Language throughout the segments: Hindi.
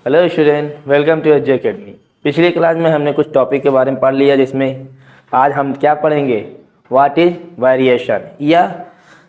Hello student, welcome to H academy. पिछली क्लास में हमने कुछ टॉपिक के बारे में पढ़ लिया, जिसमें आज हम क्या पढ़ेंगे, व्हाट इज वेरिएशन या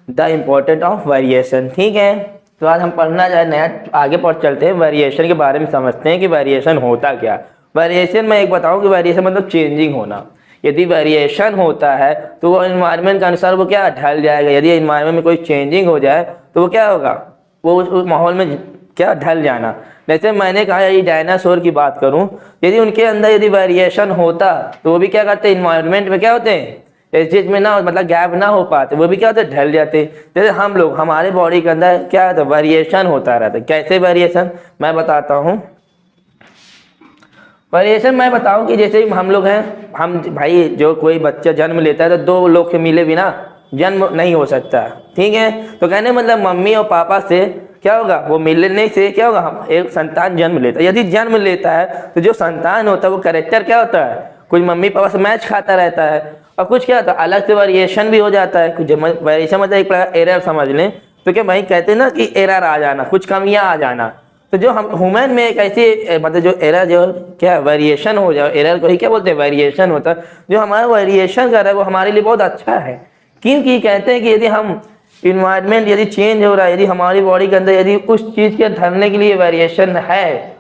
द इम्पोर्टेंट ऑफ वेरिएशन। ठीक है, तो आज हम पढ़ना जाए नया आगे पढ़ चलते हैं, वेरिएशन के बारे में समझते हैं कि वेरिएशन होता क्या। वेरिएशन मैं एक बताऊँ कि वेरिएशन मतलब चेंजिंग होना। यदि वेरिएशन होता है तो वो इन्वायरमेंट के अनुसार वो क्या ढल जाएगा। यदि इन्वायरमेंट में कोई चेंजिंग हो जाए तो वो क्या होगा, वो उस माहौल में क्या ढल जाना। जैसे मैंने कहा यदि डायनासोर की बात करूं, यदि उनके अंदर यदि वेरिएशन होता तो वो भी क्या करते, इन्वायरमेंट में क्या होते हैं, इस चीज में ना मतलब गैप ना हो पाते, वो भी क्या होते ढल जाते। जैसे हम लोग, हमारे बॉडी के अंदर क्या होता है, वेरिएशन होता रहता है। कैसे वेरिएशन मैं बताता हूँ। वेरिएशन मैं बताऊं कि जैसे हम लोग हैं, हम भाई जो कोई बच्चा जन्म लेता है तो दो लोग के मिले बिना जन्म नहीं हो सकता। ठीक है, तो कहने मतलब मम्मी और पापा से क्या होगा, वो मिलने से क्या होगा, हम एक संतान जन्म लेता है। यदि जन्म लेता है तो जो संतान होता है वो कैरेक्टर क्या होता है, कुछ मम्मी पापा से मैच खाता रहता है और कुछ क्या होता है अलग से वेरिएशन भी हो जाता है। कुछ वेरिएशन मतलब एक प्रकार एरर समझ लें। तो क्या भाई कहते हैं ना कि एरर आ जाना, कुछ कमियां आ जाना। तो जो हम ह्यूमन में एक ऐसी मतलब जो एरर जो क्या वेरिएशन हो जाए, एरर को ही क्या बोलते हैं, वेरिएशन होता है। जो हमारा वेरिएशन कर रहा है वो हमारे लिए बहुत अच्छा है, क्योंकि कहते हैं कि यदि हम इन्वायरमेंट यदि चेंज हो रहा है, यदि हमारी बॉडी के अंदर यदि उस चीज़ के ढलने के लिए वेरिएशन है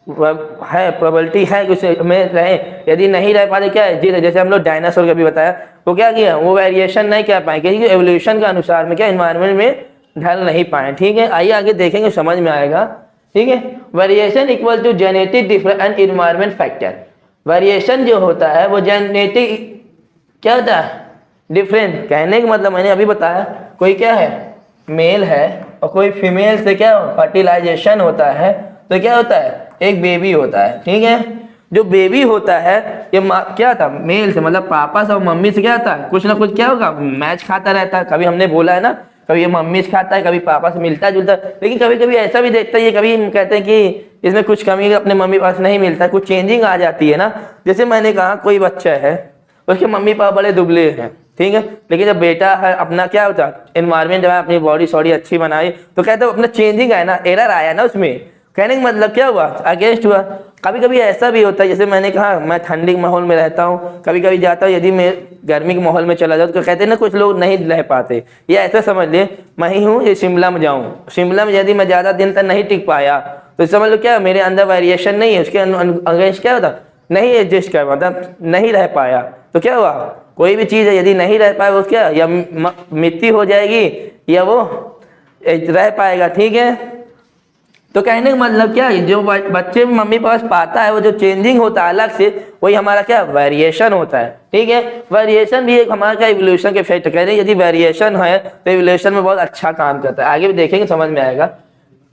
प्रोबेबिलिटी है कि उसमें रहे, यदि नहीं रह पाते क्या है जी, जैसे हम लोग डायनासोर का भी बताया, वो क्या किया, वो वेरिएशन नहीं कर पाए क्योंकि एवोल्यूशन के अनुसार में क्या इन्वायरमेंट में ढल नहीं पाए। ठीक है, आइए आगे देखेंगे, समझ में आएगा। ठीक है, variation equal to genetic difference and environment factor. Variation जो होता है वो जेनेटिक क्या होता है, डिफरेंस। कहने का मतलब मैंने अभी बताया, कोई क्या है मेल है और कोई फीमेल से क्या फर्टिलाइजेशन होता है तो क्या होता है, एक बेबी होता है। ठीक है, जो बेबी होता है ये क्या था, मेल से मतलब पापा से और मम्मी से क्या होता है, कुछ ना कुछ क्या होगा, मैच खाता रहता है। कभी हमने बोला है ना, कभी ये मम्मी से खाता है, कभी पापा से मिलता जुलता है, लेकिन कभी कभी ऐसा भी देखता है, कभी कहते हैं कि इसमें कुछ कमी अपने मम्मी पापा से नहीं मिलता, कुछ चेंजिंग आ जाती है ना। जैसे मैंने कहा कोई बच्चा है, उसके मम्मी पापा बड़े दुबले हैं, ठीक है, लेकिन जब बेटा है अपना क्या होता है, एनवायरमेंट जब अपनी बॉडी सॉडी अच्छी बनाई तो कहते हैं अपना चेंजिंग है ना, एरर आया ना उसमें। कहने का मतलब क्या हुआ, अगेंस्ट हुआ। कभी कभी ऐसा भी होता है, जैसे मैंने कहा मैं ठंडी के माहौल में रहता हूँ, कभी कभी जाता हूँ, यदि मैं गर्मी के माहौल में चला जाऊँ तो कहते हैं ना कुछ लोग नहीं रह पाते। ये ऐसा समझ ले, मैं ही हूँ ये शिमला में जाऊँ, शिमला में यदि मैं ज़्यादा दिन तक नहीं टिक पाया तो समझ लो क्या मेरे अंदर वेरिएशन नहीं है, उसके अगेंस्ट क्या होता, नहीं एडजस्ट कर मतलब नहीं रह पाया। तो क्या हुआ, कोई भी चीज़ है यदि नहीं रह पाए वो क्या, या मिट्टी हो जाएगी या वो रह पाएगा। ठीक है, तो कहने का मतलब क्या है, जो बच्चे मम्मी पास पाता है वो जो चेंजिंग होता है अलग से, वही हमारा क्या वेरिएशन होता है। ठीक है, वेरिएशन भी एक हमारा क्या इवोल्यूशन के इफेक्ट कह रहे हैं। यदि वेरिएशन है तो इवोल्यूशन में बहुत अच्छा काम करता है, आगे भी देखेंगे समझ में आएगा।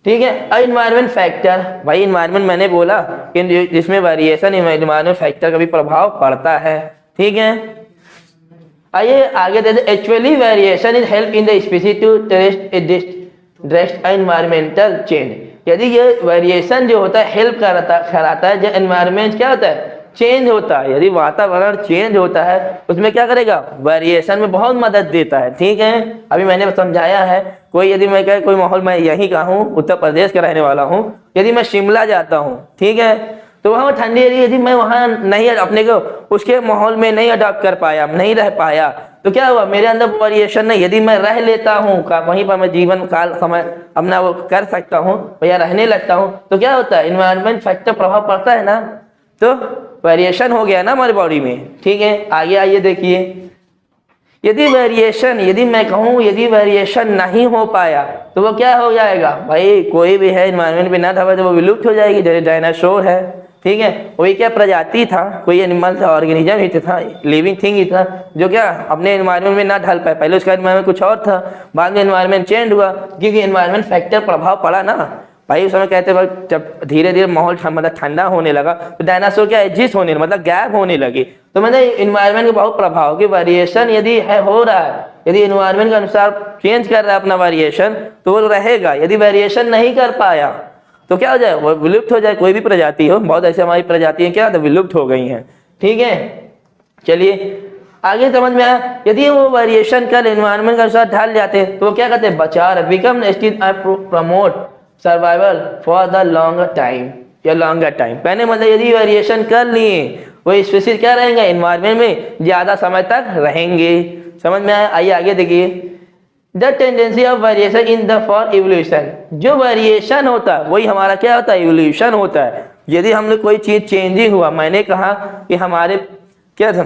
ठीक है, अब इन्वायरमेंट फैक्टर, भाई इन्वायरमेंट मैंने बोला कि जिसमें वेरिएशन इन्वायरमेंट फैक्टर का भी प्रभाव पड़ता है। ठीक है, आइए आगे देते, actually variation is help in the species to address environmental change. यदि ये वेरिएशन जो होता है हेल्प कराता है, जो एनवायरमेंट क्या होता है चेंज होता है, यदि वातावरण चेंज होता है उसमें क्या करेगा, वेरिएशन में बहुत मदद देता है। ठीक है, अभी मैंने समझाया है, कोई यदि मैं कोई माहौल में यहीं का हूँ, उत्तर प्रदेश का रहने वाला हूँ, यदि मैं शिमला जाता हूँ, ठीक है, तो वहाँ ठंडी एरिया यदि मैं वहाँ नहीं अपने को उसके माहौल में नहीं अडॉप्ट कर पाया, नहीं रह पाया, तो क्या हुआ मेरे अंदर वेरिएशन नहीं। यदि मैं रह लेता हूँ वहीं पर, मैं जीवन काल समय अपना वो कर सकता हूँ या रहने लगता हूँ, तो क्या होता है इन्वायरमेंट फैक्टर प्रभाव पड़ता है ना, तो वेरिएशन हो गया ना हमारी बॉडी में। ठीक है, आगे आइए देखिए, यदि वेरिएशन, यदि मैं कहूँ यदि वेरिएशन नहीं हो पाया तो वो क्या हो जाएगा, भाई कोई भी है इन्वायरमेंट में ना था तो वो विलुप्त हो जाएगी। जैसे डायनासोर है, ठीक है, वही क्या प्रजाति था, कोई एनिमल था, ऑर्गेनिज्म ही था, लिविंग थिंग ही था, जो क्या अपने एनवायरमेंट में ना ढल पाए। पहले उसका एनवायरमेंट कुछ और था, बाद में एनवायरमेंट चेंज हुआ क्योंकि एनवायरमेंट फैक्टर प्रभाव पड़ा ना। भाई उस समय कहते वक्त जब धीरे धीरे माहौल मतलब ठंडा होने लगा तो डायनासोर क्या एग्जिस्ट होने मतलब गैप होने लगी। तो मतलब इन्वायरमेंट का बहुत प्रभाव, कि वेरिएशन यदि है हो रहा है, यदि इन्वायरमेंट के अनुसार चेंज कर रहा है अपना वेरिएशन तो वो रहेगा। यदि वेरिएशन नहीं कर पाया तो क्या हो जाए, वो विलुप्त हो जाए। कोई भी प्रजाति हो, बहुत ऐसे हमारी प्रजातियां क्या तो विलुप्त हो गई हैं। ठीक है, चलिए आगे समझ में आया। यदि वो वेरिएशन कर एनवायरमेंट के अनुसार ढल जाते तो वो क्या कहते हैं, बचा रहे, become promote survival for the longer time. या लॉन्गर टाइम। कहने मतलब यदि वेरिएशन कर लिए वो स्पीसीज क्या रहेंगे, इन्वायरमेंट में ज़्यादा समय तक रहेंगे। समझ में आया? आइए आगे देखिए, the tendency of variation in the for evolution, जो वेरिएशन होता है वही हमारा क्या होता है, इवोल्यूशन होता है। यदि हम लोग कोई चीज़ चेंजिंग हुआ, मैंने कहा कि हमारे क्या था,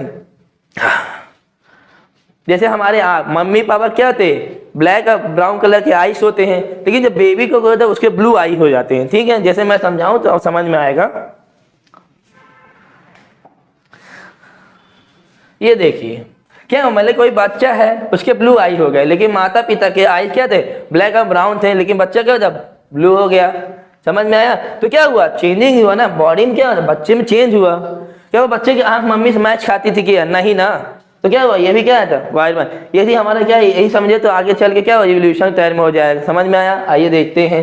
जैसे हमारे मम्मी पापा क्या थे, ब्लैक और ब्राउन कलर के आईज होते हैं, लेकिन जब बेबी को होता है उसके ब्लू आई हो जाते हैं। ठीक है, जैसे मैं समझाऊं तो समझ में आएगा। ये देखिए क्या मतलब कोई बच्चा है उसके ब्लू आई हो गए, लेकिन माता पिता के आई क्या थे, ब्लैक और ब्राउन थे, लेकिन बच्चा क्या होता ब्लू हो गया। समझ में आया? तो क्या हुआ, चेंजिंग हुआ ना, बॉडी में क्या बच्चे में चेंज हुआ। क्या वो बच्चे की आंख मम्मी से मैच खाती थी कि नहीं ना, तो क्या हुआ, ये भी क्या था वायरमैन। यदि हमारा क्या यही समझे तो आगे चल के क्या हो, इवोल्यूशन तैयार में हो जाएगा। समझ में आया? आइए देखते हैं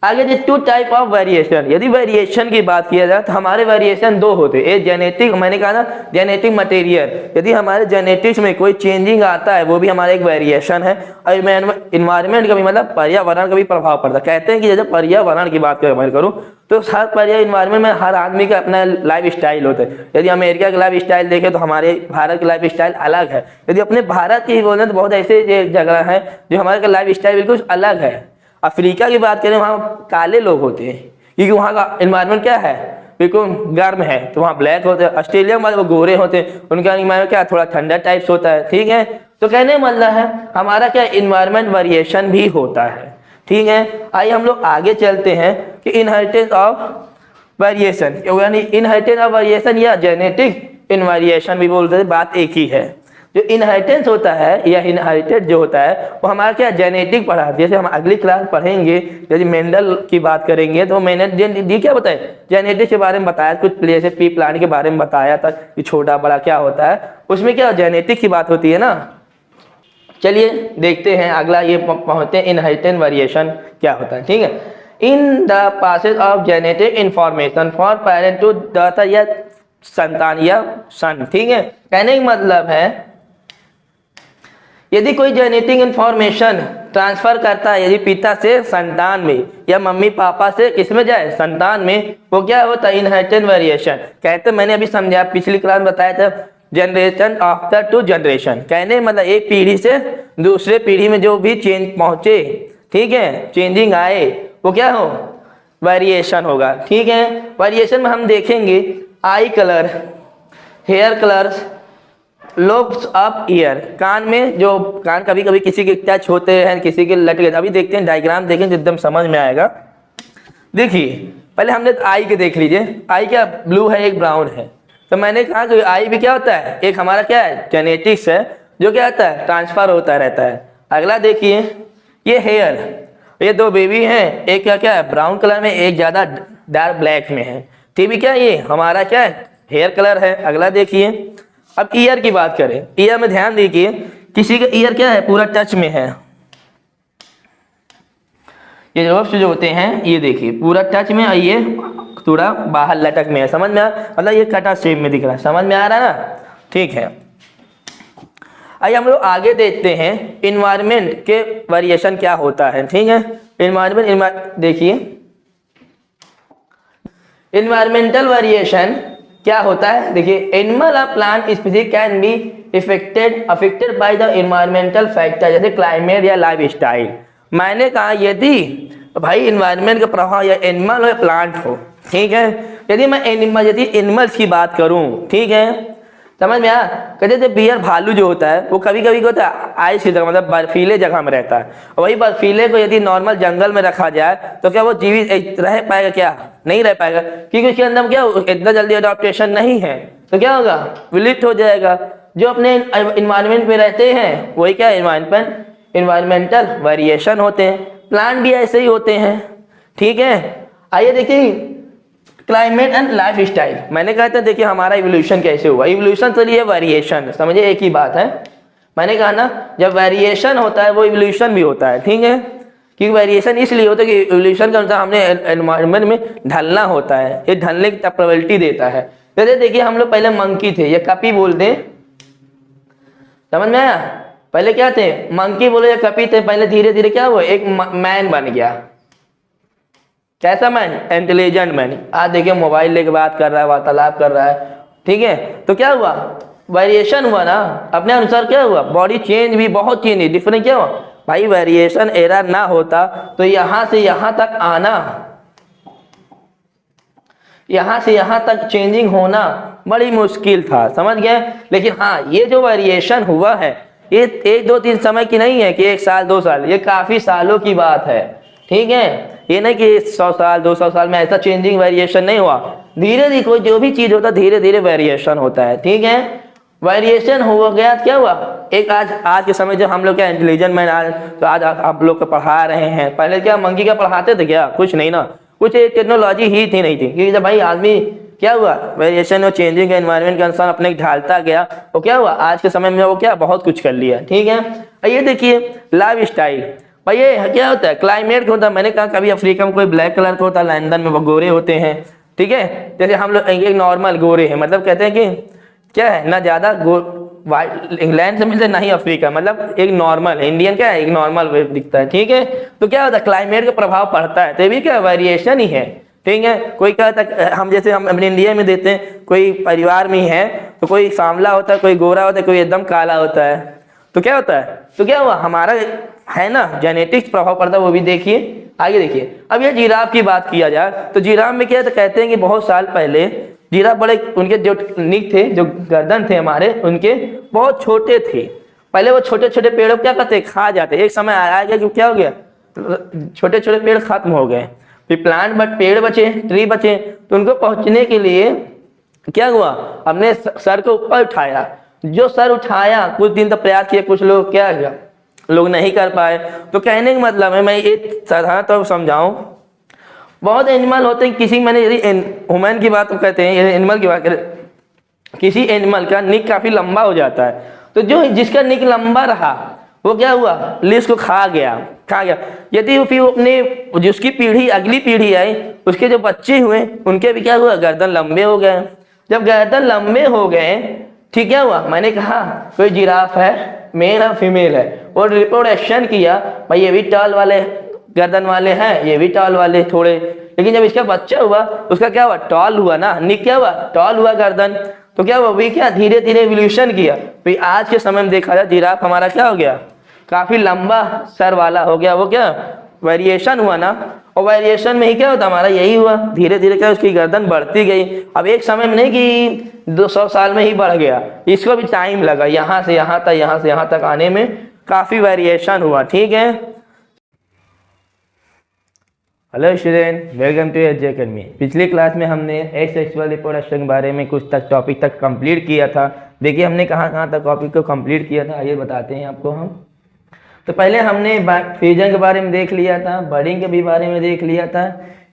आगे। जो टू टाइप ऑफ वेरिएशन, यदि वेरिएशन की बात किया जाए तो हमारे वेरिएशन दो होते हैं। एक जेनेटिक, मैंने कहा ना जेनेटिक मटेरियल, यदि हमारे जेनेटिक्स में कोई चेंजिंग आता है वो भी हमारा एक वेरिएशन है। और इन्वायरमेंट का भी मतलब पर्यावरण का भी प्रभाव पड़ता है। कहते हैं कि जैसे पर्यावरण की बात करूँ तो हर इन्वायरमेंट में हर आदमी का अपना लाइफ स्टाइल होता है। यदि अमेरिका का लाइफ स्टाइल देखें तो हमारे भारत का लाइफ स्टाइल अलग है। यदि अपने भारत की बोलें तो बहुत ऐसे जगह हैं जो हमारे लाइफ स्टाइल बिल्कुल अलग है। अफ्रीका की बात करें वहाँ काले लोग होते हैं क्योंकि वहाँ का इन्वायरमेंट क्या है, बिल्कुल गर्म है, तो वहाँ ब्लैक होते हैं। ऑस्ट्रेलिया में वो गोरे होते हैं, उनका इन्वायरमेंट क्या थोड़ा ठंडा टाइप्स होता है। ठीक है, तो कहने मतलब है हमारा क्या इन्वायरमेंट वेरिएशन भी होता है। ठीक है, आइए हम लोग आगे चलते हैं कि इनहेरिटेंस ऑफ वेरिएशन, यानी इनहेरिटेंस ऑफ वेरिएशन या जेनेटिक इनवेरिएशन भी बोलते हैं, बात एक ही है। जो इनहेरिटेंस होता है या इनहेरिटेड जो होता है वो हमारा क्या जेनेटिक पढ़ा, जैसे हम अगली क्लास पढ़ेंगे यदि मेंडल की बात करेंगे तो मैंने ये क्या बताया, जेनेटिक्स के बारे में बताया, कुछ जैसे पी प्लांट के बारे में बताया था कि छोटा बड़ा क्या होता है, उसमें क्या जेनेटिक की बात होती है ना। चलिए देखते हैं अगला, ये पहुंचते हैं इनहेरिटेंस वेरिएशन क्या होता है। ठीक है, in the passage of genetic information for parent to the या संतान या सन। ठीक है, कहने का मतलब है यदि कोई जेनेटिक इंफॉर्मेशन ट्रांसफर करता है यदि पिता से संतान में या मम्मी पापा से किसमें जाए, संतान में, वो क्या होता है इनहेरिटेंस वेरिएशन। कहते मैंने अभी समझाया, पिछली क्लास में बताया था जनरेशन आफ्टर टू जनरेशन, कहने मतलब एक पीढ़ी से दूसरे पीढ़ी में जो भी चेंज पहुंचे, ठीक है, चेंजिंग आए, वो क्या हो, वेरिएशन होगा। ठीक है, वेरिएशन में हम देखेंगे eye colour, hair colours, lobes of ear, कान में जो कान कभी कभी किसी के टच होते हैं, किसी के लट गए। अभी देखते हैं डायग्राम देखें तो एकदम समझ में आएगा। देखिए पहले हमने आई के देख लीजिए, आई क्या ब्लू है एक ब्राउन है, तो मैंने कहा कि आई भी क्या होता है, एक हमारा क्या है जेनेटिक्स है जो क्या होता है ट्रांसफर होता रहता है। अगला देखिए ये हेयर, ये दो बेबी हैं, एक क्या क्या है ब्राउन कलर में, एक ज़्यादा डार्क ब्लैक में है। ठीक है, क्या ये हमारा क्या है हेयर कलर है। अगला देखिए, अब ईयर की बात करें, ईयर में ध्यान दीजिए किसी का ईयर क्या है पूरा टच में है, ये लोब्स जो होते हैं ये देखिए पूरा टच में, और ये थोड़ा बाहर लटक में है। समझ में आ, मतलब ये कटा शेप में दिख रहा है, समझ में आ रहा है ना। ठीक है, आइए हम लोग आगे देखते हैं इन्वायरमेंट के वेरिएशन क्या होता है। ठीक है, इन्वायरमेंट देखिए, इन्वायरमेंटल वेरिएशन क्या होता है, देखिए एनिमल और plant species can be affected by the environmental factor, जैसे क्लाइमेट या लाइफ स्टाइल। मैंने कहा यदि भाई एनवायरमेंट का प्रभाव या एनिमल हो या प्लांट हो, ठीक है, यदि मैं एनिमल्स की बात करूं, ठीक है, समझ में आया। कहते थे बियर भालू जो होता है वो कभी कभी होता है आइस की जगह, मतलब बर्फीले जगह में रहता है, और वही बर्फीले को यदि नॉर्मल जंगल में रखा जाए तो क्या वो जीवित रह पाएगा, क्या नहीं रह पाएगा, क्योंकि उसके अंदर क्या इतना जल्दी अडॉप्टेशन नहीं है, तो क्या होगा विलुप्त हो जाएगा। जो अपने इन्वायरमेंट में रहते हैं वही क्या इन्वायरमेंटल वेरिएशन होते हैं। प्लांट भी ऐसे ही होते हैं। ठीक है, आइए देखिए क्लाइमेट एंड लाइफ स्टाइल। मैंने कहा था देखिए हमारा इवोल्यूशन कैसे हुआ, इवोल्यूशन तो ये वेरिएशन, समझिए एक ही बात है। मैंने कहा ना जब वेरिएशन होता है वो इवोल्यूशन भी होता है। ठीक है, क्योंकि वेरिएशन इसलिए होता है कि इवोल्यूशन का मतलब हमने एनवायरनमेंट में ढलना होता है, ये ढलने की प्रोबेबिलिटी देता है। जैसे देखिए हम लोग पहले मंकी थे, ये कपी बोलते हैं, समझ में आया। पहले क्या थे, मंकी बोले या कपी थे, पहले धीरे धीरे क्या हुआ एक मैन बन गया। कैसा मैन? Intelligent man. आज देखिए मोबाइल लेके बात कर रहा है, वार्तालाप कर रहा है, ठीक है। तो क्या हुआ? वेरिएशन हुआ ना, अपने अनुसार क्या हुआ? बॉडी चेंज भी, बहुत चेंज, डिफरेंट क्या हुआ भाई? वेरिएशन एरर ना होता तो यहां से यहां तक आना, यहां से यहां तक चेंजिंग होना बड़ी मुश्किल था, समझ गए। लेकिन हाँ, ये जो वेरिएशन हुआ है ये 1 2 3 समय की नहीं है कि 1 साल 2 साल, ये काफी सालों की बात है, ठीक है। ये नहीं कि 100 साल 200 साल में ऐसा चेंजिंग वेरिएशन नहीं हुआ। धीरे धीरे कोई जो भी चीज होता है धीरे धीरे वेरिएशन होता है, ठीक है। वेरिएशन हो गया, क्या हुआ? एक आज के समय जो हम लोग क्या इंटेलिजेंट मैन, आज तो आज आप लोग को पढ़ा रहे हैं, पहले क्या मंकी का पढ़ाते थे क्या? कुछ नहीं ना, कुछ टेक्नोलॉजी ही थी नहीं थी, क्योंकि जब भाई आदमी क्या हुआ वेरिएशन और चेंजिंग एनवायरनमेंट के अनुसार अपने ढालता गया, तो क्या हुआ आज के समय में वो क्या बहुत कुछ कर लिया, ठीक है। ये देखिए लाइफ स्टाइल, भाई ये क्या होता है? क्लाइमेट होता है। मैंने कहा कभी अफ्रीका में कोई ब्लैक कलर का होता है, लंदन में वो गोरे होते हैं, ठीक है। जैसे हम लोग एक नॉर्मल गोरे हैं, मतलब कहते हैं कि क्या है ना, ज्यादा इंग्लैंड से मिलते ना ही अफ्रीका, मतलब एक नॉर्मल इंडियन क्या है, एक नॉर्मल वे दिखता है, ठीक है। तो क्या होता है? क्लाइमेट का प्रभाव पड़ता है, तो ये भी क्या वेरिएशन ही है, ठीक है। कोई कहता है हम जैसे हम अपने इंडिया में देते हैं, कोई परिवार में ही है तो कोई सांवला होता है, कोई गोरा होता है, कोई एकदम काला होता है, तो क्या होता है? तो क्या हुआ हमारा है ना जेनेटिक्स प्रभाव पड़ता है, वो भी देखिए। आगे देखिए, अब ये जिराफ की बात किया जाए तो जिराफ में क्या है, तो कहते हैं कि बहुत साल पहले जिराफ बड़े, उनके जो निक थे, जो गर्दन थे हमारे, उनके बहुत छोटे थे। पहले वो छोटे छोटे पेड़ों क्या करते, खा जाते। एक समय आया गया कि क्या हो गया, छोटे छोटे पेड़ खत्म हो गए, फिर प्लांट बट पेड़ बचे, ट्री बचे, तो उनको पहुंचने के लिए क्या हुआ, हमने सर को ऊपर उठाया। जो सर उठाया कुछ दिन तक प्रयास किया, कुछ लोग क्या किया, लोग नहीं कर पाए। तो कहने का मतलब है, मैं एक साधारण तौर पर समझाऊं, बहुत एनिमल होते हैं, किसी मैंने यदि ह्यूमन की बात कहते हैं, एनिमल की बात करें, किसी एनिमल का निक काफी लंबा हो जाता है, तो जो जिसका निक लंबा रहा वो क्या हुआ, लिस्ट को खा गया। यदि फिर अपने जिसकी पीढ़ी, अगली पीढ़ी आई, उसके जो बच्चे हुए उनके भी क्या हुआ, गर्दन लंबे हो गए। जब गर्दन लंबे हो गए, ठीक क्या हुआ, मैंने कहा कोई जिराफ है, मेल है फीमेल है, और रिप्रोडक्शन किया, भाई ये भी टाल वाले गर्दन वाले हैं, ये भी टाल वाले थोड़े, लेकिन जब इसका बच्चा हुआ उसका क्या हुआ, टॉल हुआ ना, निक क्या हुआ, टॉल हुआ गर्दन। तो क्या हुआ, भी क्या धीरे धीरे एवोल्यूशन किया, फिर आज के समय में देखा जाए जिराफ हमारा क्या हो गया, काफी लंबा सर वाला हो गया। वो क्या वेरिएशन हुआ ना, और वेरिएशन में ही क्या होता हमारा यही हुआ, धीरे धीरे क्या उसकी गर्दन बढ़ती गई। अब एक समय में नहीं कि 200 साल में ही बढ़ गया, इसको भी टाइम लगा, यहाँ से यहाँ तक, यहाँ से यहाँ तक आने में काफी वेरिएशन हुआ, ठीक है। Hello student, welcome to H academy. पिछली क्लास में हमने सेक्सुअल रिप्रोडक्शन के बारे में कुछ तक टॉपिक तक कंप्लीट किया था। देखिए हमने कहाँ तक टॉपिक को कंप्लीट किया था, आइए बताते हैं आपको हम। तो पहले हमने फ्यूजन के बारे में देख लिया था, बर्डिंग के भी बारे में देख लिया था,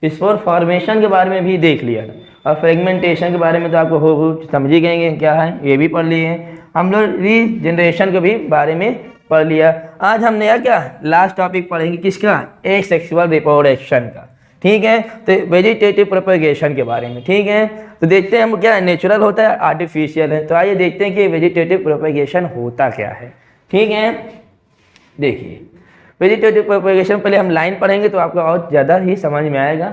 स्पोर फॉर्मेशन के बारे में भी देख लिया था, और फ्रेगमेंटेशन के बारे में तो आपको हो समझ ही गए क्या है, ये भी पढ़ लिए हैं हम लोग। रीजनरेशन के भी बारे में पढ़ लिया। आज हम नया क्या लास्ट टॉपिक पढ़ेंगे, किसका, एसेक्सुअल रिप्रोडक्शन का, ठीक है। तो वेजिटेटिव प्रोपेगेशन के बारे में, ठीक है। तो देखते हैं हम क्या नेचुरल होता है, आर्टिफिशियल है। तो आइए देखते हैं कि वेजिटेटिव प्रोपेगेशन होता क्या है, ठीक है। देखिए वेजिटेटिव प्रोपेगेशन पहले हम लाइन पढ़ेंगे तो आपको और ज़्यादा ही समझ में आएगा।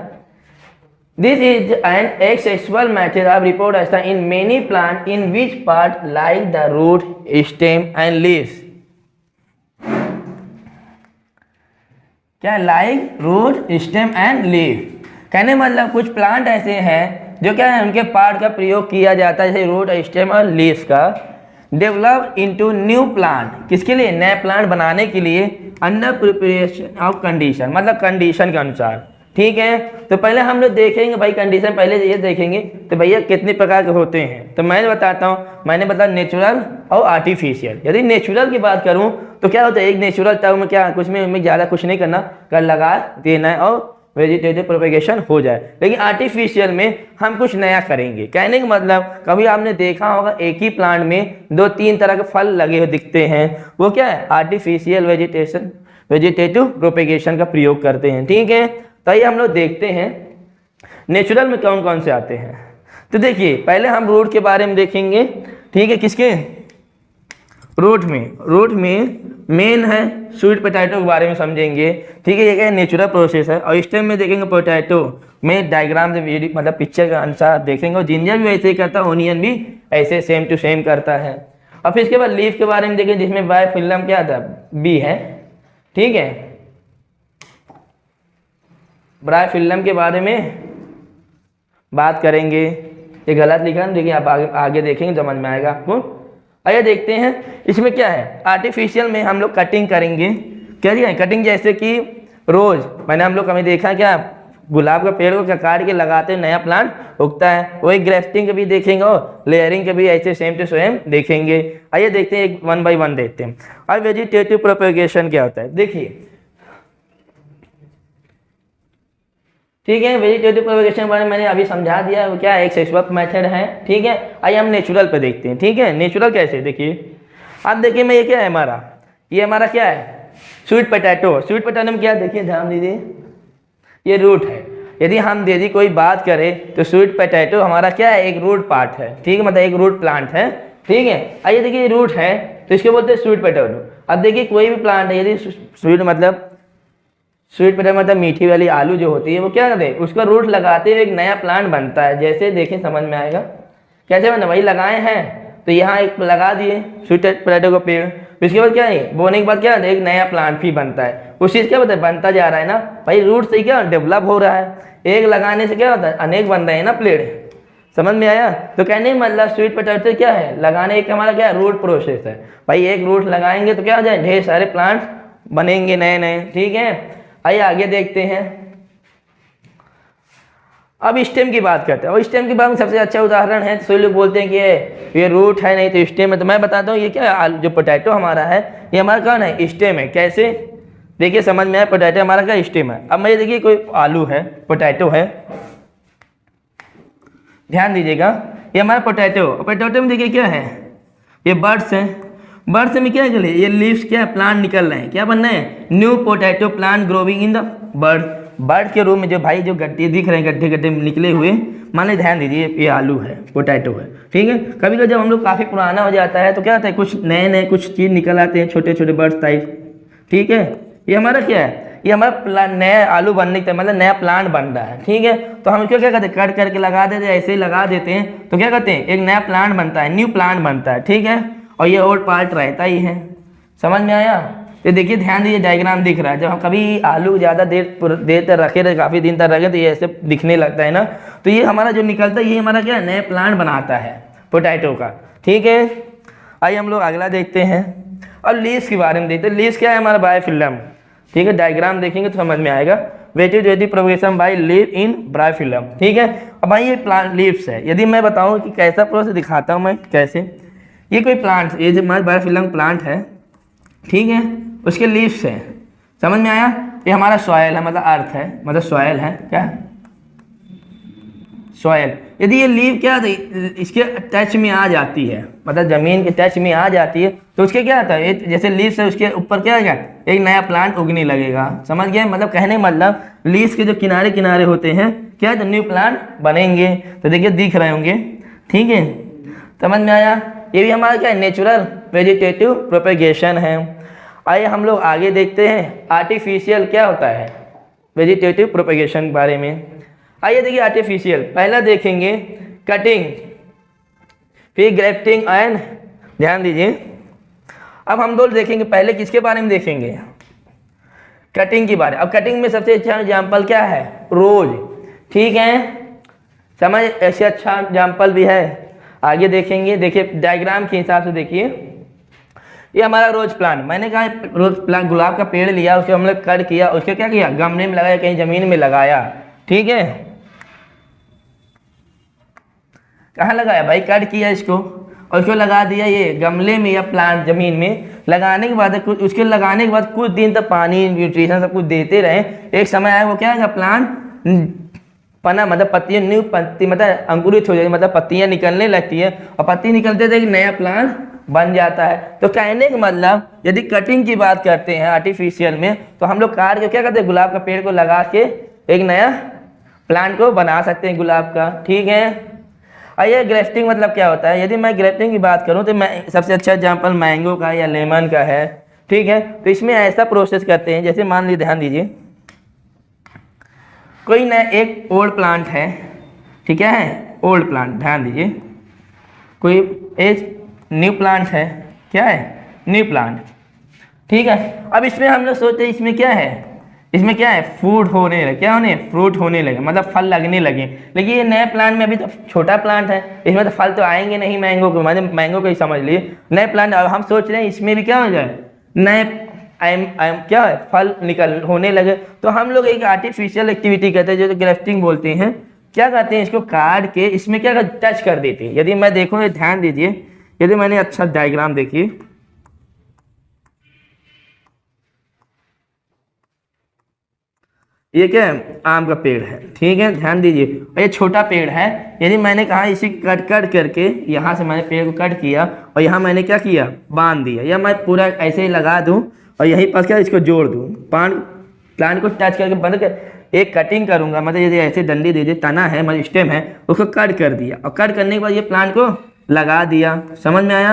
This is an asexual method of reproduction in many plants in which part like the root, stem and leaves. क्या like root, stem and leaf, कहने मतलब कुछ प्लांट ऐसे हैं जो क्या है उनके पार्ट का प्रयोग किया जाता है, जैसे रूट, स्टेम और लीफ का। डेवलप इनटू न्यू प्लांट, किसके लिए, नए प्लांट बनाने के लिए, अंडर प्रिपरेशन ऑफ कंडीशन, मतलब कंडीशन के अनुसार, ठीक है। तो पहले हम लोग देखेंगे भाई कंडीशन, पहले ये देखेंगे तो भैया कितने प्रकार के होते हैं। तो मैं बताता हूँ, मैंने बताया नेचुरल और आर्टिफिशियल। यदि नेचुरल की बात करूँ तो क्या होता है, एक नेचुरल टर्म में क्या कुछ में ज़्यादा कुछ नहीं करना, कर लगा देना है और वेजिटेटिव प्रोपेगेशन हो जाए। लेकिन आर्टिफिशियल में हम कुछ नया करेंगे। कहने का मतलब कभी आपने देखा होगा एक ही प्लांट में 2-3 तरह के फल लगे हुए दिखते हैं, वो क्या है आर्टिफिशियल वेजिटेटिव प्रोपेगेशन का प्रयोग करते हैं, ठीक है। तो ये हम लोग देखते हैं नेचुरल में कौन कौन से आते हैं। तो देखिए पहले हम रूट के बारे में देखेंगे, ठीक है। किसके, रूट में मेन है स्वीट पोटैटो के बारे में समझेंगे। ठीक है, ये क्या नेचुरल प्रोसेस है। और इस टाइम में देखेंगे पोटैटो में डायग्राम से वीडियो मतलब पिक्चर के अनुसार देखेंगे। और जिंजर भी वैसे ही करता है, ओनियन भी ऐसे सेम टू सेम करता है। और फिर इसके बाद लीफ के बारे में देखें, जिसमें बायोफिल्म क्या था, बी है। ठीक है, बायोफिल्म के बारे में बात करेंगे। ये गलत लिखा है, देखिए आप आगे देखेंगे समझ में आएगा आपको। आइए देखते हैं इसमें क्या है। आर्टिफिशियल में हम लोग कटिंग करेंगे। क्या है कटिंग, जैसे कि रोज मैंने हम लोग कभी देखा क्या, गुलाब का पेड़ को काट के लगाते हैं, नया प्लांट उगता है। वही ग्राफ्टिंग के भी देखेंगे और लेयरिंग के भी ऐसे सेम टू सेम देखेंगे। आइए देखते हैं, एक 1 बाय 1 देखते हैं। अब वेजिटेटिव प्रोपेगेशन क्या होता है, देखिए। ठीक है, वेजिटेटिव प्रोपेगेशन के बारे में मैंने अभी समझा दिया, वो क्या है, एक सेक्सुअल मेथड है। ठीक है, आइए हम नेचुरल पे देखते हैं। ठीक है, नेचुरल कैसे, देखिए अब देखिए मैं, ये क्या है हमारा, ये हमारा क्या है, स्वीट पोटैटो। स्वीट पोटैटो में क्या, देखिए ध्यान दीजिए, ये रूट है। यदि हम यदि कोई बात करें तो स्वीट पोटैटो हमारा क्या है, एक रूट पार्ट है। ठीक है, मतलब एक रूट प्लांट है। ठीक है, आइए देखिए रूट है तो इसके बोलते हैं स्वीट पोटैटो। अब देखिए कोई भी प्लांट है, यदि स्वीट पोटैटो मतलब मीठी वाली आलू जो होती है, वो क्या करते हैं, उसका रूट लगाते हुए एक नया प्लांट बनता है। जैसे देखें समझ में आएगा कैसे बना, वही लगाए हैं तो यहाँ एक लगा दिए स्वीट पोटैटो का पेड़। इसके बाद क्या है, बोने के बाद क्या है, एक नया प्लांट भी बनता है। उस चीज़ क्या होता है, बनता जा रहा है ना भाई, रूट से क्या डेवलप हो रहा है। एक लगाने से क्या होता है, अनेक बन रहे हैं ना पेड़। समझ में आया, तो कहने मतलब स्वीट पोटैटो से क्या है, लगाने एक हमारा क्या रूट प्रोसेस है भाई। एक रूट लगाएंगे तो क्या हो जाए, ढेर सारे प्लांट्स बनेंगे नए नए। ठीक है, आइए आगे देखते हैं। अब स्टेम की बात करते हैं। और स्टेम के बारे में सबसे अच्छा उदाहरण है, सभी लोग बोलते हैं कि ये रूट है, नहीं तो स्टेम है। तो मैं बताता हूँ ये क्या है, जो पोटैटो हमारा है ये हमारा कौन है, स्टेम है। कैसे, देखिए समझ में आया, पोटैटो हमारा क्या स्टेम है। अब मैं देखिए कोई आलू है, पोटैटो है, ध्यान दीजिएगा, ये हमारा पोटैटो में देखिए क्या है, ये बर्ड्स हैं। बर्ड्स में क्या है, ये लीव्स क्या है, प्लांट निकल रहे हैं, क्या बन रहे हैं, new potato plant growing in the bird के रूप में। जो भाई जो गड्ढे दिख रहे हैं, गड्ढे गड्ढे निकले हुए, मान लीजिए ध्यान दीजिए ये आलू है, पोटैटो है। ठीक है, कभी कभी जब हम लोग काफ़ी पुराना हो जाता है तो क्या होता है, कुछ नए नए कुछ चीज़ निकल आते हैं, छोटे छोटे बर्ड्स टाइप। ठीक है, ये हमारा क्या है, ये हमारा नया आलू बनने का मतलब नया प्लांट बन रहा है। ठीक है, तो हम क्या करते हैं, कट करके लगा देते हैं, ऐसे ही लगा देते हैं तो क्या करते हैं, एक नया प्लांट बनता है, न्यू प्लांट बनता है। ठीक है, और ये ओल्ड पार्ट रहता ही है। समझ में आया, ये देखिए ध्यान दीजिए, डायग्राम दिख रहा है। जब हम कभी आलू ज़्यादा देर तक रखे रहे, काफ़ी दिन तक रखे, तो ये ऐसे दिखने लगता है ना। तो ये हमारा जो निकलता है, ये हमारा क्या नया प्लांट बनाता है पोटैटो का। ठीक है, आइए हम लोग अगला देखते हैं। और लीव्स के बारे में देखते हैं। लीव्स क्या है, हमारा बायोफिल्म। ठीक है, डायग्राम देखेंगे तो समझ में आएगा। Vegetative propagation by leave in biofilm. ठीक है, अब भाई ये प्लांट लीव्स है। यदि मैं बताऊँ कि कैसा प्रोसेस दिखाता हूँ मैं कैसे, ये कोई प्लांट, ये जो हमारा बायोफिल्म प्लांट है, ठीक है, उसके लीव्स हैं। समझ में आया, ये हमारा सॉयल है, मतलब अर्थ है, मतलब सॉयल है, क्या सॉयल। यदि ये लीव क्या इसके टच में आ जाती है, मतलब ज़मीन के टच में आ जाती है, तो उसके क्या आता है, जैसे लीव्स है उसके ऊपर क्या है, एक नया प्लांट उगने लगेगा। समझ गए, मतलब कहने मतलब लीव्स के जो किनारे किनारे होते हैं क्या, तो न्यू प्लांट बनेंगे। तो देखिए दिख रहे होंगे। ठीक है, समझ में आया, ये भी हमारा क्या है, नेचुरल वेजिटेटिव प्रोपेगेशन है। आइए हम लोग आगे देखते हैं आर्टिफिशियल क्या होता है, वेजिटेटिव प्रोपेगेशन के बारे में। आइए देखिए आर्टिफिशियल, पहला देखेंगे कटिंग, फिर ग्राफ्टिंग एंड, ध्यान दीजिए। अब हम लोग देखेंगे पहले किसके बारे में देखेंगे, कटिंग के बारे। अब कटिंग में सबसे अच्छा एग्जाम्पल क्या है, रोज। ठीक है, समझ, ऐसे अच्छा एग्जाम्पल भी है, आगे देखेंगे। देखिए डायग्राम के हिसाब से देखिए, ये हमारा रोज प्लांट, मैंने कहा रोज प्लांट, गुलाब का पेड़ लिया, उसको हम लोग कट किया, उसको क्या किया, गमले में लगाया, कहीं जमीन में लगाया। ठीक है, कहाँ लगाया भाई, कट किया इसको और उसको लगा दिया ये गमले में या प्लांट जमीन में। लगाने के बाद उसके लगाने के बाद कुछ दिन तक पानी न्यूट्रिशन सब कुछ देते रहे। एक समय आया वो क्या है, प्लांट पना मतलब पत्तियाँ, न्यू पत्ती मतलब अंकुरित हो जाती, मतलब पत्तियाँ निकलने लगती है, और पत्ती निकलते थे एक नया प्लांट बन जाता है। तो कहने का मतलब यदि कटिंग की बात करते हैं आर्टिफिशियल में, तो हम लोग काट के क्या करते हैं, गुलाब का पेड़ को लगा के एक नया प्लांट को बना सकते हैं गुलाब का। ठीक है, आइए ग्राफ्टिंग मतलब क्या होता है। यदि मैं ग्राफ्टिंग की बात करूं तो मैं सबसे अच्छा एग्जांपल मैंगो का या लेमन का है। ठीक है। तो इसमें ऐसा प्रोसेस करते हैं, जैसे मान लीजिए, ध्यान दीजिए, कोई नया एक ओल्ड प्लांट है, ठीक है, ओल्ड प्लांट, ध्यान दीजिए, कोई एक न्यू प्लांट है, क्या है, न्यू प्लांट, ठीक है। अब इसमें हम लोग सोचते हैं इसमें क्या है, इसमें क्या है, फ्रूट होने लगे, क्या होने, फ्रूट होने लगे, मतलब फल लगने लगे। लेकिन ये नए प्लांट में अभी तो छोटा प्लांट है, इसमें तो फल तो आएंगे नहीं मैंगो को, मतलब मैंगो को ही समझ लिए नए प्लांट। अब हम सोच रहे हैं इसमें भी क्या हो जाए, नए क्या है, फल निकल होने लगे। तो हम लोग एक आर्टिफिशियल एक्टिविटी करते हैं जो ग्राफ्टिंग बोलते हैं। क्या करते हैं, इसको काट के इसमें क्या टच कर देते हैं। यदि मैं देखूँ, ध्यान दीजिए, यदि मैंने अच्छा डायग्राम देखिए, ये क्या है, आम का पेड़ है, ठीक है, ध्यान दीजिए, ये छोटा पेड़ है। यदि मैंने कहा इसे कट करके यहाँ से मैंने पेड़ को कट किया और यहाँ मैंने क्या किया, बांध दिया, या मैं पूरा ऐसे ही लगा दूँ और यहीं पास क्या इसको जोड़ दूँ, प्लांट को टच करके बंद कर, एक कटिंग करूँगा, मतलब यदि ऐसे डंडी दीजिए, तना है, मतलब स्टेम है, उसको कट कर दिया और कट करने के बाद ये प्लांट को लगा दिया। समझ में आया।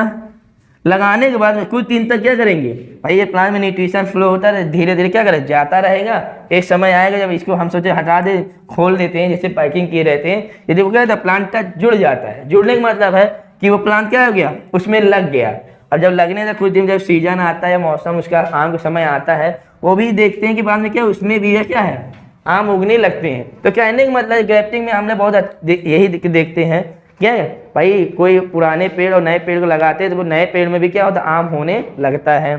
लगाने के बाद में कुछ दिन तक क्या करेंगे भाई, ये प्लांट में न्यूट्रिशन फ्लो होता है, धीरे धीरे क्या करे, जाता रहेगा। एक समय आएगा जब इसको हम सोचे हटा दे, खोल देते हैं, जैसे पैकिंग किए रहते हैं, यदि वो क्या होता है, प्लांट टच जुड़ जाता है। जुड़ने का मतलब है कि वो प्लांट क्या हो गया, उसमें लग गया। और जब लगने से कुछ दिन, जब सीजन आता है, मौसम उसका आम का समय आता है, वो भी देखते हैं कि बाद में क्या उसमें भी है, क्या है, आम उगने लगते हैं। तो कहने का मतलब ग्राफ्टिंग में हमने बहुत यही देखते हैं, क्या है भाई, कोई पुराने पेड़ और नए पेड़ को लगाते हैं तो वो नए पेड़ में भी क्या होता है, आम होने लगता है,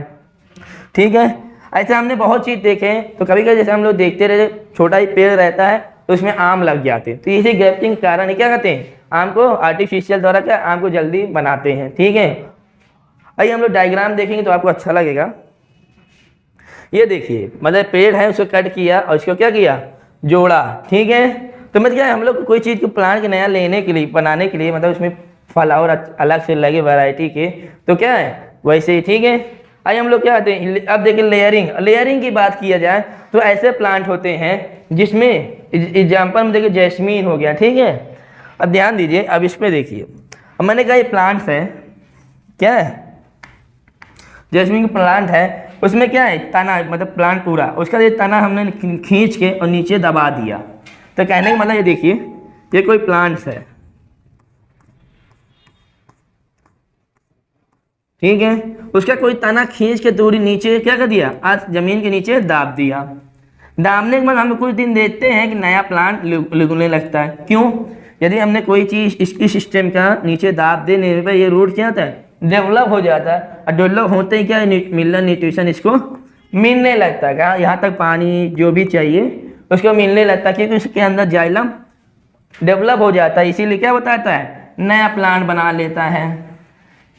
ठीक है। ऐसे हमने बहुत चीज़ देखे हैं। तो कभी कभी जैसे हम लोग देखते रहते, छोटा ही पेड़ रहता है तो उसमें आम लग जाते हैं। तो इसी ग्राफ्टिंग के कारण क्या करते हैं, आम को आर्टिफिशियल द्वारा क्या, आम को जल्दी बनाते हैं, ठीक है। आइए हम लोग डायग्राम देखेंगे तो आपको अच्छा लगेगा। ये देखिए, मतलब पेड़ है, उसको कट किया और इसको क्या किया, जोड़ा, ठीक है। तो मतलब क्या है, हम लोग कोई चीज़ को प्लांट के नया लेने के लिए, बनाने के लिए, मतलब उसमें फ्लावर अलग से लगे वैरायटी के, तो क्या है वैसे ही, ठीक है। आइए हम लोग क्या आते हैं, अब देखिए लेयरिंग की बात किया जाए तो ऐसे प्लांट होते हैं जिसमें एग्जाम्पल में देखिए जैस्मीन हो गया, ठीक है। अब ध्यान दीजिए, अब इस पर देखिए, अब मैंने कहा ये प्लांट्स है, क्या है, जैस्मीन का प्लांट है, उसमें क्या है, तना, मतलब प्लांट पूरा, उसका ये तना हमने खींच के और नीचे दबा दिया। तो कहने का मतलब ये देखिए, ये कोई प्लांट्स है, ठीक है, उसका कोई तना खींच के थोड़ी नीचे क्या कर दिया, आज जमीन के नीचे दाब दिया। दाबने के बाद हम कुछ दिन देखते हैं कि नया प्लांट उगने लगता है। क्यों, यदि हमने कोई चीज़ इसकी सिस्टम का नीचे दाब देने पर ये रूट क्या होता है, डेवलप हो जाता है। और डेवलप होते ही क्या, मिनरल न्यूट्रिशन इसको मिलने लगता है, यहाँ तक पानी जो भी चाहिए उसको मिलने लगता है, क्योंकि उसके अंदर जाइलम डेवलप हो जाता है। इसीलिए क्या बताता है, नया प्लांट बना लेता है,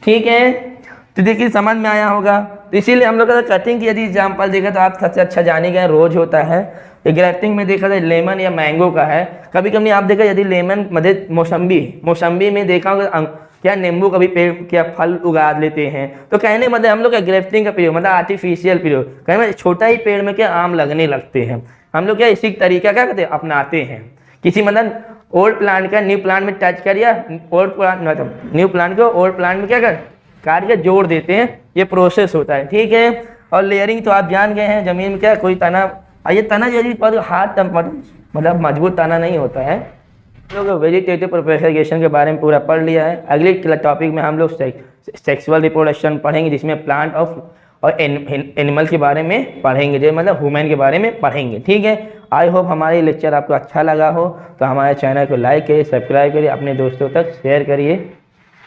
ठीक है। तो देखिए समझ में आया होगा। तो इसीलिए हम लोग का कटिंग की यदि एग्जाम्पल देखा तो आप सबसे अच्छा जानेंगे, रोज होता है। ग्राफ्टिंग में देखा जाए लेमन या मैंगो का है। कभी कभी आप देखा यदि लेमन मतलब मौसम्बी में देखा होगा, क्या नींबू कभी पेड़ क्या फल उगा लेते हैं। तो कहने मतलब हम लोग का ग्राफ्टिंग का प्रयोग मतलब आर्टिफिशियल प्रयोग, कहने छोटा ही पेड़ में क्या आम लगने लगते हैं। हम लोग क्या इसी तरीका क्या करते हैं, अपनाते हैं। किसी मतलब ओल्ड प्लांट का न्यू प्लांट में टच करिए, ओल्ड प्लांट मतलब न्यू प्लांट को ओल्ड प्लांट में क्या कर काट के जोड़ देते हैं, ये प्रोसेस होता है, ठीक है। और लेयरिंग तो आप जान गए हैं, जमीन में क्या कोई तना, ये तना यदि हाथ मतलब मजबूत तना नहीं होता है। हम लोग वेजिटेटिव प्रोपेगेशन के बारे में पूरा पढ़ लिया है। अगले टॉपिक में हम लोग सेक्सुअल रिप्रोडक्शन पढ़ेंगे, जिसमें प्लांट और एनिमल के बारे में पढ़ेंगे, जो मतलब ह्यूमन के बारे में पढ़ेंगे, ठीक है। आई होप हमारे लेक्चर आपको अच्छा लगा हो, तो हमारे चैनल को लाइक करिए, सब्सक्राइब करिए, अपने दोस्तों तक शेयर करिए।